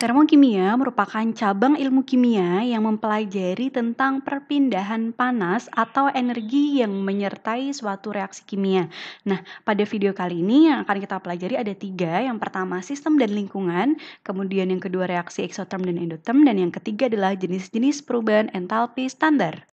Termokimia merupakan cabang ilmu kimia yang mempelajari tentang perpindahan panas atau energi yang menyertai suatu reaksi kimia. Nah, pada video kali ini yang akan kita pelajari ada tiga. Yang pertama sistem dan lingkungan, kemudian yang kedua reaksi eksoterm dan endoterm, dan yang ketiga adalah jenis-jenis perubahan entalpi standar.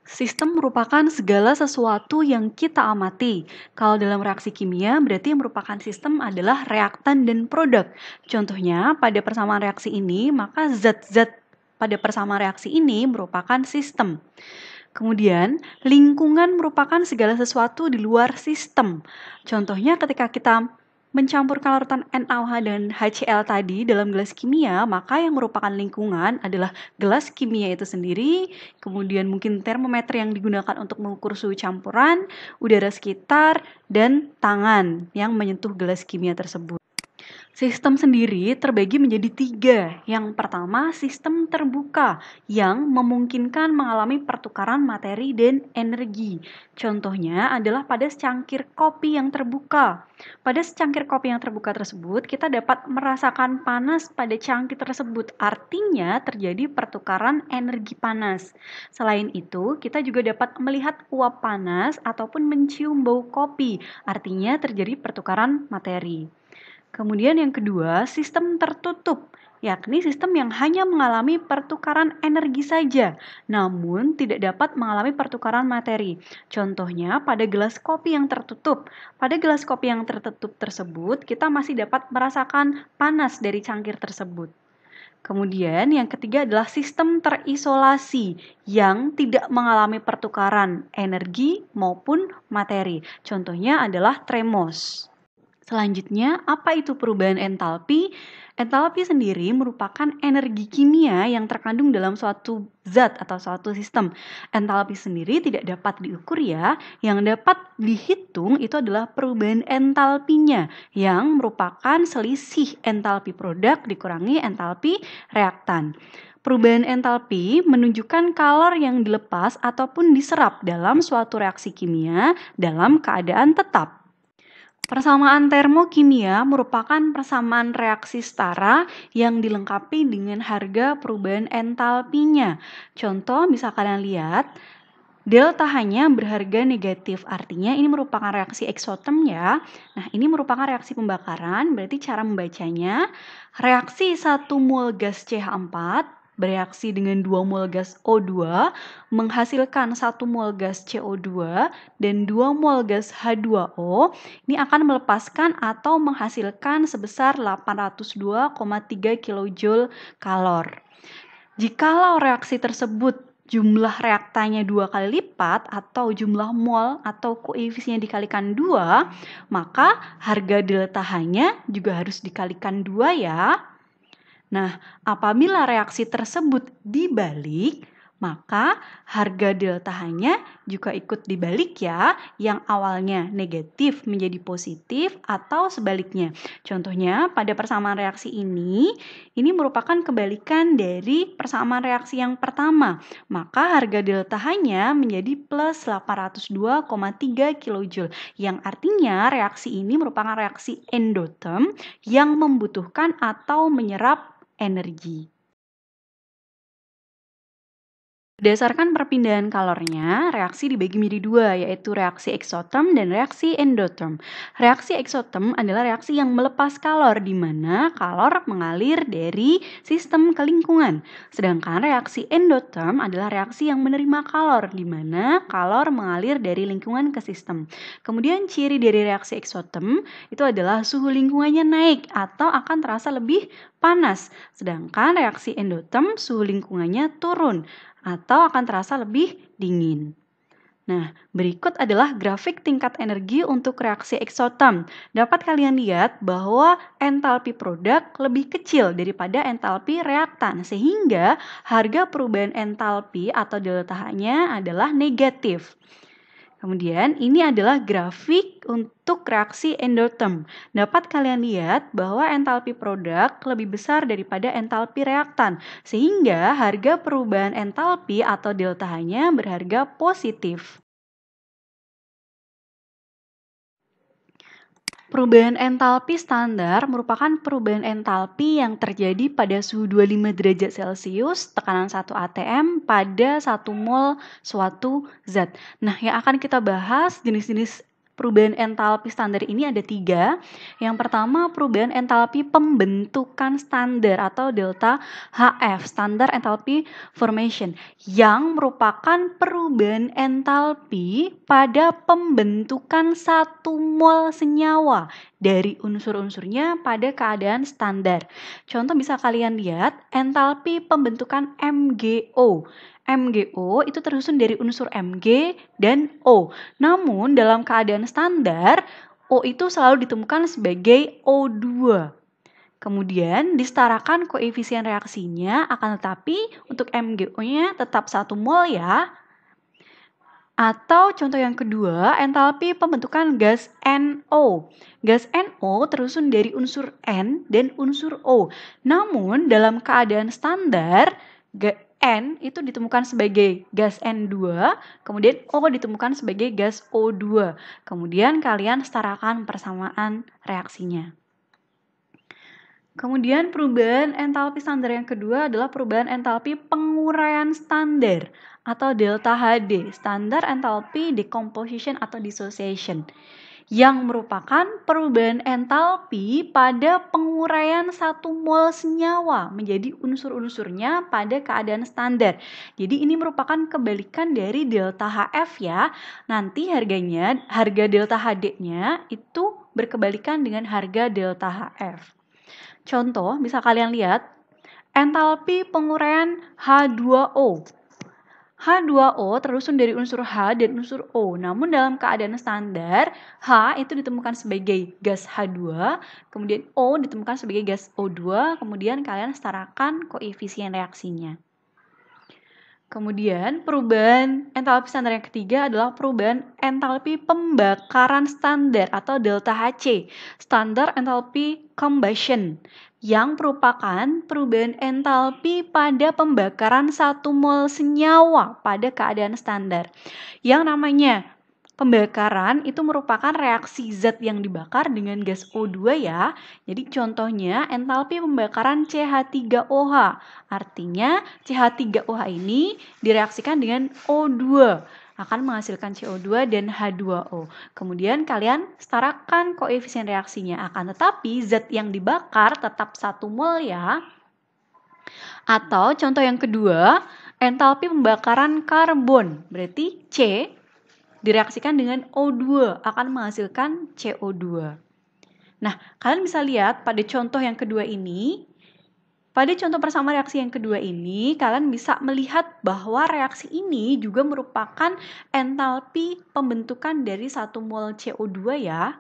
Sistem merupakan segala sesuatu yang kita amati. Kalau dalam reaksi kimia, berarti yang merupakan sistem adalah reaktan dan produk. Contohnya, pada persamaan reaksi ini, maka zat-zat pada persamaan reaksi ini merupakan sistem. Kemudian, lingkungan merupakan segala sesuatu di luar sistem. Contohnya ketika kita mencampurkan larutan NaOH dan HCl tadi dalam gelas kimia, maka yang merupakan lingkungan adalah gelas kimia itu sendiri, kemudian mungkin termometer yang digunakan untuk mengukur suhu campuran, udara sekitar, dan tangan yang menyentuh gelas kimia tersebut. Sistem sendiri terbagi menjadi tiga. Yang pertama, sistem terbuka yang memungkinkan mengalami pertukaran materi dan energi. Contohnya adalah pada secangkir kopi yang terbuka. Pada secangkir kopi yang terbuka tersebut, kita dapat merasakan panas pada cangkir tersebut. Artinya terjadi pertukaran energi panas. Selain itu, kita juga dapat melihat uap panas ataupun mencium bau kopi. Artinya terjadi pertukaran materi. Kemudian yang kedua, sistem tertutup, yakni sistem yang hanya mengalami pertukaran energi saja, namun tidak dapat mengalami pertukaran materi. Contohnya pada gelas kopi yang tertutup. Pada gelas kopi yang tertutup tersebut, kita masih dapat merasakan panas dari cangkir tersebut. Kemudian yang ketiga adalah sistem terisolasi yang tidak mengalami pertukaran energi maupun materi. Contohnya adalah tremos. Selanjutnya, apa itu perubahan entalpi? Entalpi sendiri merupakan energi kimia yang terkandung dalam suatu zat atau suatu sistem. Entalpi sendiri tidak dapat diukur ya. Yang dapat dihitung itu adalah perubahan entalpinya yang merupakan selisih entalpi produk dikurangi entalpi reaktan. Perubahan entalpi menunjukkan kalor yang dilepas ataupun diserap dalam suatu reaksi kimia dalam keadaan tetap. Persamaan termokimia merupakan persamaan reaksi setara yang dilengkapi dengan harga perubahan entalpinya. Contoh bisa kalian lihat, delta H-nya berharga negatif, artinya ini merupakan reaksi eksoterm ya. Nah, ini merupakan reaksi pembakaran, berarti cara membacanya, reaksi 1 mol gas CH4 bereaksi dengan 2 mol gas O2 menghasilkan 1 mol gas CO2 dan 2 mol gas H2O. Ini akan melepaskan atau menghasilkan sebesar 802,3 kJ kalor. Jikalau reaksi tersebut jumlah reaktannya 2 kali lipat atau jumlah mol atau koefisiennya dikalikan 2, maka harga delta H-nya juga harus dikalikan 2 ya. Nah, apabila reaksi tersebut dibalik, maka harga delta H-nya juga ikut dibalik ya, yang awalnya negatif menjadi positif atau sebaliknya. Contohnya pada persamaan reaksi ini merupakan kebalikan dari persamaan reaksi yang pertama. Maka harga delta H-nya menjadi plus 802,3 kJ, yang artinya reaksi ini merupakan reaksi endoterm yang membutuhkan atau menyerap energi. Berdasarkan perpindahan kalornya, reaksi dibagi menjadi dua, yaitu reaksi eksoterm dan reaksi endoterm. Reaksi eksoterm adalah reaksi yang melepas kalor, di mana kalor mengalir dari sistem ke lingkungan. Sedangkan reaksi endoterm adalah reaksi yang menerima kalor, di mana kalor mengalir dari lingkungan ke sistem. Kemudian ciri dari reaksi eksoterm itu adalah suhu lingkungannya naik atau akan terasa lebih panas. Sedangkan reaksi endoterm suhu lingkungannya turun atau akan terasa lebih dingin. Nah, berikut adalah grafik tingkat energi untuk reaksi eksoterm. Dapat kalian lihat bahwa entalpi produk lebih kecil daripada entalpi reaktan, sehingga harga perubahan entalpi atau delta H-nya adalah negatif. Kemudian ini adalah grafik untuk reaksi endoterm. Dapat kalian lihat bahwa entalpi produk lebih besar daripada entalpi reaktan, sehingga harga perubahan entalpi atau delta H-nya berharga positif. Perubahan entalpi standar merupakan perubahan entalpi yang terjadi pada suhu 25 derajat Celcius, tekanan 1 atm pada 1 mol suatu zat. Nah, yang akan kita bahas jenis-jenis perubahan entalpi standar ini ada 3. Yang pertama, perubahan entalpi pembentukan standar atau delta HF, Standard Enthalpy Formation, yang merupakan perubahan entalpi pada pembentukan 1 mol senyawa dari unsur-unsurnya pada keadaan standar. Contoh bisa kalian lihat, entalpi pembentukan MgO. MgO itu tersusun dari unsur Mg dan O. Namun dalam keadaan standar, O itu selalu ditemukan sebagai O2. Kemudian disetarakan koefisien reaksinya, akan tetapi untuk MgO-nya tetap 1 mol ya. Atau contoh yang kedua, entalpi pembentukan gas NO. Gas NO tersusun dari unsur N dan unsur O. Namun dalam keadaan standar, N itu ditemukan sebagai gas N2, kemudian O ditemukan sebagai gas O2. Kemudian kalian setarakan persamaan reaksinya. Kemudian perubahan entalpi standar yang kedua adalah perubahan entalpi penguraian standar atau delta HD, Standard Enthalpy Decomposition atau Dissociation, yang merupakan perubahan entalpi pada penguraian 1 mol senyawa menjadi unsur-unsurnya pada keadaan standar. Jadi ini merupakan kebalikan dari delta HF ya. Nanti harga delta HD-nya itu berkebalikan dengan harga delta HF. Contoh, bisa kalian lihat, entalpi penguraian H2O. H2O tersusun dari unsur H dan unsur O. Namun dalam keadaan standar, H itu ditemukan sebagai gas H2, kemudian O ditemukan sebagai gas O2, kemudian kalian setarakan koefisien reaksinya. Kemudian perubahan entalpi standar yang ketiga adalah perubahan entalpi pembakaran standar atau delta HC, Standard Enthalpy Combustion, yang merupakan perubahan entalpi pada pembakaran 1 mol senyawa pada keadaan standar. Yang namanya pembakaran itu merupakan reaksi zat yang dibakar dengan gas O2 ya. Jadi contohnya entalpi pembakaran CH3OH. Artinya CH3OH ini direaksikan dengan O2 akan menghasilkan CO2 dan H2O. Kemudian kalian setarakan koefisien reaksinya. Akan tetapi zat yang dibakar tetap 1 mol ya. Atau contoh yang kedua, entalpi pembakaran karbon. Berarti C direaksikan dengan O2 akan menghasilkan CO2. Nah, kalian bisa lihat pada contoh yang kedua ini, pada contoh persamaan reaksi yang kedua ini, kalian bisa melihat bahwa reaksi ini juga merupakan entalpi pembentukan dari 1 mol CO2 ya.